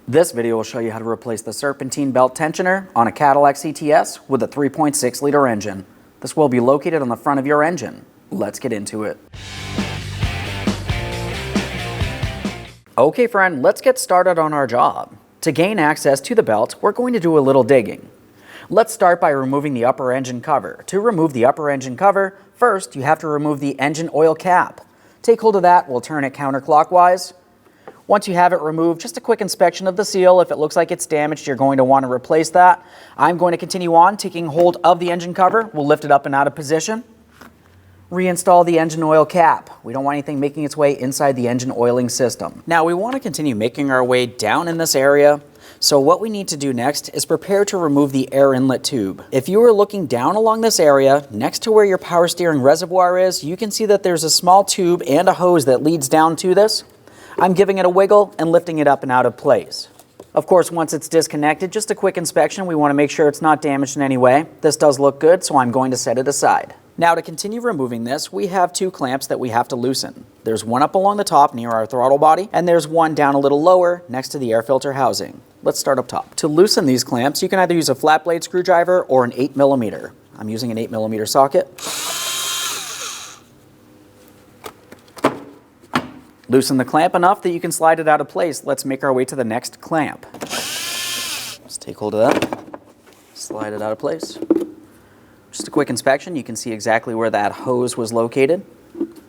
This video will show you how to replace the Serpentine belt tensioner on a Cadillac CTS with a 3.6-liter engine. This will be located on the front of your engine. Let's get into it. Okay friend, let's get started on our job. To gain access to the belt, we're going to do a little digging. Let's start by removing the upper engine cover. To remove the upper engine cover, first you have to remove the engine oil cap. Take hold of that, we'll turn it counterclockwise. Once you have it removed, just a quick inspection of the seal. If it looks like it's damaged, you're going to want to replace that. I'm going to continue on taking hold of the engine cover. We'll lift it up and out of position. Reinstall the engine oil cap. We don't want anything making its way inside the engine oiling system. Now we want to continue making our way down in this area. So what we need to do next is prepare to remove the air inlet tube. If you are looking down along this area, next to where your power steering reservoir is, you can see that there's a small tube and a hose that leads down to this. I'm giving it a wiggle and lifting it up and out of place. Of course, once it's disconnected, just a quick inspection. We want to make sure it's not damaged in any way. This does look good, so I'm going to set it aside. Now to continue removing this, we have two clamps that we have to loosen. There's one up along the top near our throttle body, and there's one down a little lower next to the air filter housing. Let's start up top. To loosen these clamps, you can either use a flat blade screwdriver or an 8mm. I'm using an 8mm socket. Loosen the clamp enough that you can slide it out of place. Let's make our way to the next clamp. Let's take hold of that, slide it out of place. Just a quick inspection, you can see exactly where that hose was located.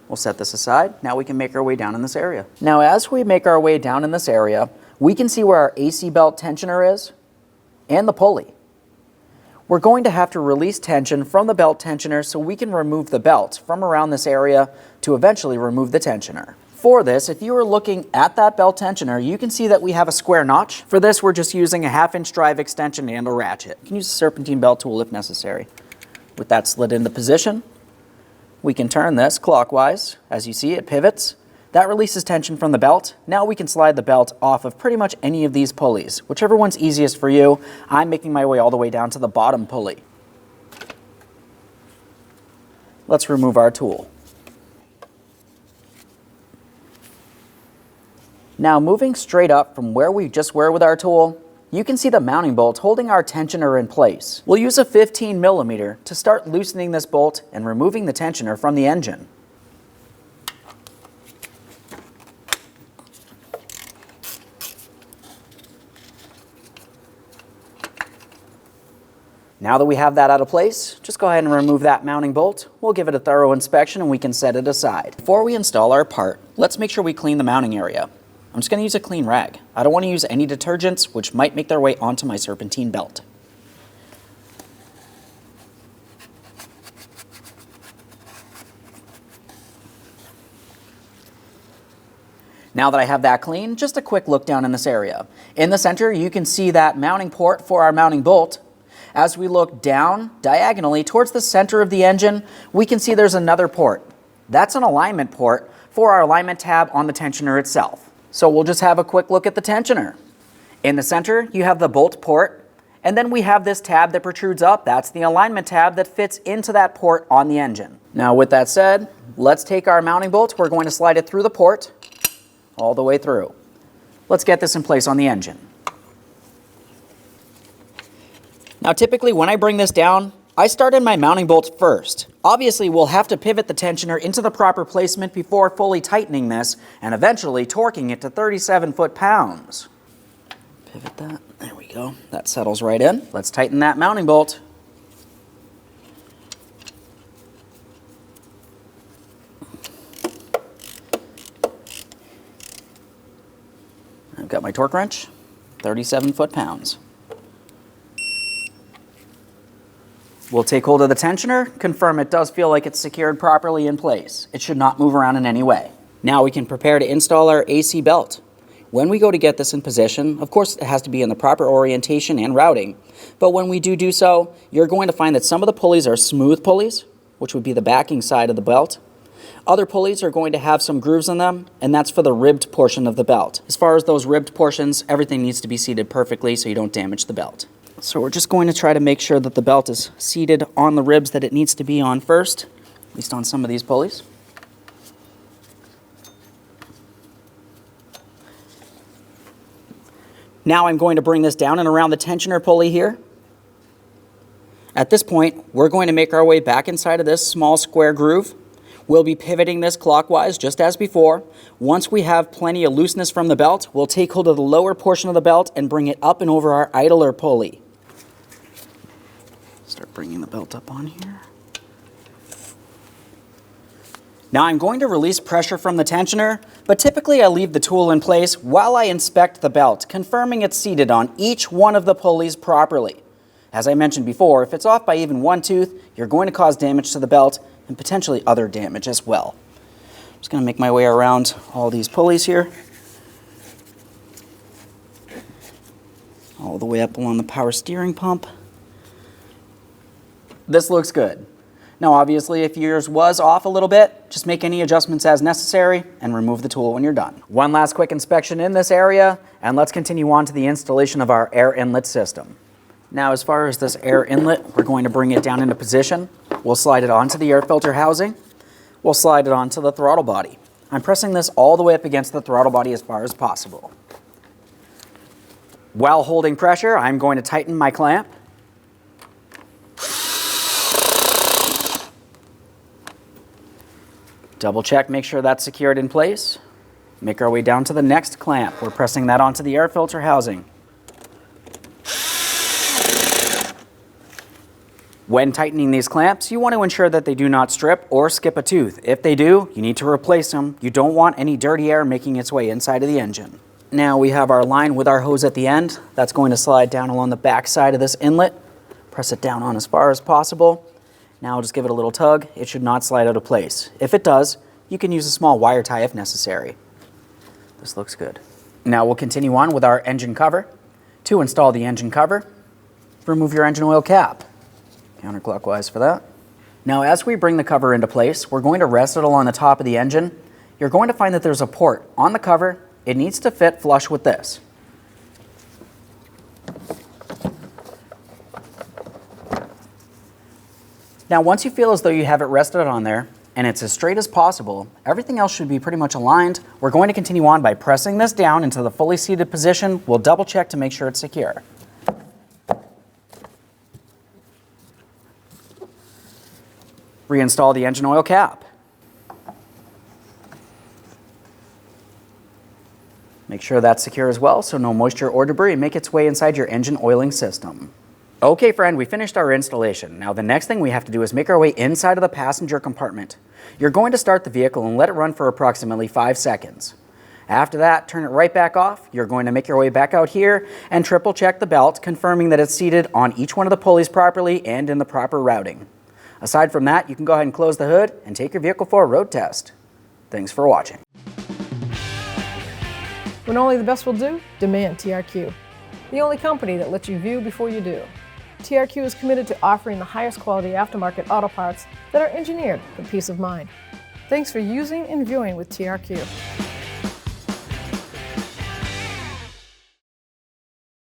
We'll set this aside. Now we can make our way down in this area. Now as we make our way down in this area, we can see where our AC belt tensioner is and the pulley. We're going to have to release tension from the belt tensioner so we can remove the belt from around this area to eventually remove the tensioner. For this, if you are looking at that belt tensioner, you can see that we have a square notch. For this, we're just using a 1/2-inch drive extension and a ratchet. You can use a Serpentine belt tool if necessary. With that slid into position, we can turn this clockwise. As you see, it pivots. That releases tension from the belt. Now we can slide the belt off of pretty much any of these pulleys. Whichever one's easiest for you. I'm making my way all the way down to the bottom pulley. Let's remove our tool. Now moving straight up from where we just were with our tool, you can see the mounting bolt holding our tensioner in place. We'll use a 15mm to start loosening this bolt and removing the tensioner from the engine. Now that we have that out of place, just go ahead and remove that mounting bolt. We'll give it a thorough inspection and we can set it aside. Before we install our part, let's make sure we clean the mounting area. I'm just going to use a clean rag. I don't want to use any detergents which might make their way onto my Serpentine belt. Now that I have that clean, just a quick look down in this area. In the center, you can see that mounting port for our mounting bolt. As we look down diagonally towards the center of the engine, we can see there's another port. That's an alignment port for our alignment tab on the tensioner itself. So we'll just have a quick look at the tensioner. In the center, you have the bolt port, and then we have this tab that protrudes up. That's the alignment tab that fits into that port on the engine. Now with that said, let's take our mounting bolt. We're going to slide it through the port, all the way through. Let's get this in place on the engine. Now typically when I bring this down, I start in my mounting bolts first. Obviously, we'll have to pivot the tensioner into the proper placement before fully tightening this and eventually torquing it to 37 foot-pounds. Pivot that. There we go. That settles right in. Let's tighten that mounting bolt. I've got my torque wrench, 37 foot-pounds. We'll take hold of the tensioner, confirm it does feel like it's secured properly in place. It should not move around in any way. Now we can prepare to install our AC belt. When we go to get this in position, of course it has to be in the proper orientation and routing, but when we do so, you're going to find that some of the pulleys are smooth pulleys, which would be the backing side of the belt. Other pulleys are going to have some grooves in them, and that's for the ribbed portion of the belt. As far as those ribbed portions, everything needs to be seated perfectly so you don't damage the belt. So we're just going to try to make sure that the belt is seated on the ribs that it needs to be on first, at least on some of these pulleys. Now I'm going to bring this down and around the tensioner pulley here. At this point, we're going to make our way back inside of this small square groove. We'll be pivoting this clockwise just as before. Once we have plenty of looseness from the belt, we'll take hold of the lower portion of the belt and bring it up and over our idler pulley. Start bringing the belt up on here. Now I'm going to release pressure from the tensioner, but typically I leave the tool in place while I inspect the belt, confirming it's seated on each one of the pulleys properly. As I mentioned before, if it's off by even one tooth, you're going to cause damage to the belt and potentially other damage as well. I'm just going to make my way around all these pulleys here. All the way up along the power steering pump. This looks good. Now obviously if yours was off a little bit, just make any adjustments as necessary and remove the tool when you're done. One last quick inspection in this area, and let's continue on to the installation of our air inlet system. Now as far as this air inlet, we're going to bring it down into position. We'll slide it onto the air filter housing. We'll slide it onto the throttle body. I'm pressing this all the way up against the throttle body as far as possible. While holding pressure, I'm going to tighten my clamp. Double check, make sure that's secured in place. Make our way down to the next clamp. We're pressing that onto the air filter housing. When tightening these clamps, you want to ensure that they do not strip or skip a tooth. If they do, you need to replace them. You don't want any dirty air making its way inside of the engine. Now we have our line with our hose at the end. That's going to slide down along the back side of this inlet. Press it down on as far as possible. Now just give it a little tug. It should not slide out of place. If it does, you can use a small wire tie if necessary. This looks good. Now we'll continue on with our engine cover. To install the engine cover, remove your engine oil cap. Counterclockwise for that. Now as we bring the cover into place, we're going to rest it along the top of the engine. You're going to find that there's a port on the cover. It needs to fit flush with this. Now once you feel as though you have it rested on there, and it's as straight as possible, everything else should be pretty much aligned. We're going to continue on by pressing this down into the fully seated position. We'll double check to make sure it's secure. Reinstall the engine oil cap. Make sure that's secure as well so no moisture or debris make its way inside your engine oiling system. Okay friend, we finished our installation. Now the next thing we have to do is make our way inside of the passenger compartment. You're going to start the vehicle and let it run for approximately 5 seconds. After that, turn it right back off. You're going to make your way back out here and triple check the belt, confirming that it's seated on each one of the pulleys properly and in the proper routing. Aside from that, you can go ahead and close the hood and take your vehicle for a road test. Thanks for watching. When only the best will do, demand TRQ. The only company that lets you view before you do. TRQ is committed to offering the highest quality aftermarket auto parts that are engineered for peace of mind. Thanks for using and viewing with TRQ.